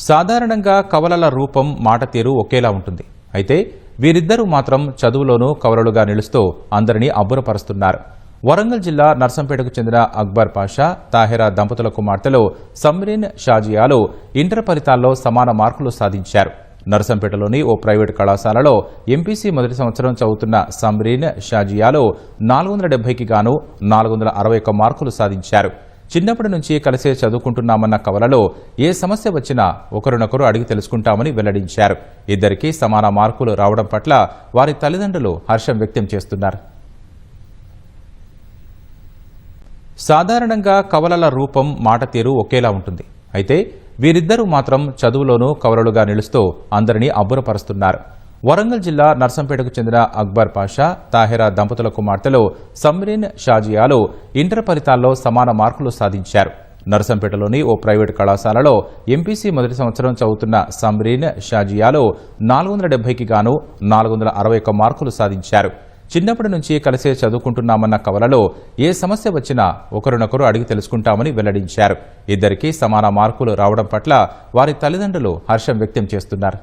సాధారణంగా కవలల రూపం మాట తీరు ఒకేలా ఉంటుంది. అయితే వీరిద్దరూ మాత్రం చదువులోనూ కవలలుగా నిలుస్తూ అందరినీ అబ్బురపరుస్తున్నారు. వరంగల్ జిల్లా నర్సంపేటకు చెందిన అక్బర్ పాషా, తాహిరా దంపతుల కుమార్తెలు సమ్రీన్, షాజియాలు ఇంటర్ ఫలితాల్లో సమాన మార్కులు సాధించారు. నర్సంపేటలోని ఓ ప్రైవేటు కళాశాలలో ఎంపీసీ మొదటి సంవత్సరం చదువుతున్న సమ్రీన్, షాజియాలు 470కి గాను 461 మార్కులు సాధించారు. చిన్నప్పటి నుంచి కలిసే చదువుకుంటున్నామన్న కవలలో ఏ సమస్య వచ్చినా ఒకరినొకరు అడిగి తెలుసుకుంటామని వెల్లడించారు. ఇద్దరికీ సమాన మార్కులు రావడం పట్ల వారి తల్లిదండ్రులు హర్షం వ్యక్తం చేస్తున్నారు. సాధారణంగా కవలల రూపం మాట తీరు ఒకేలా ఉంటుంది. అయితే వీరిద్దరూ మాత్రం చదువులోనూ కవలలుగా నిలుస్తూ అందరినీ అబ్బురపరుస్తున్నారు. వరంగల్ జిల్లా నర్సంపేటకు చెందిన అక్బర్ పాషా, తాహిరా దంపతుల కుమార్తెలు సమ్రీన్, షాజియాలు ఇంటర్ ఫలితాల్లో సమాన మార్కులు సాధించారు. నర్సంపేటలోని ఓ ప్రైవేటు కళాశాలలో ఎంపీసీ మొదటి సంవత్సరం చదువుతున్న సమ్రీన్, షాజియాలు 470కి గాను 461 మార్కులు సాధించారు. చిన్నప్పటి నుంచి కలిసే చదువుకుంటున్నామన్న కవలలో ఏ సమస్య వచ్చినా ఒకరినొకరు అడిగి తెలుసుకుంటామని వెల్లడించారు. ఇద్దరికీ సమాన మార్కులు రావడం పట్ల వారి తల్లిదండ్రులు హర్షం వ్యక్తం చేస్తున్నారు.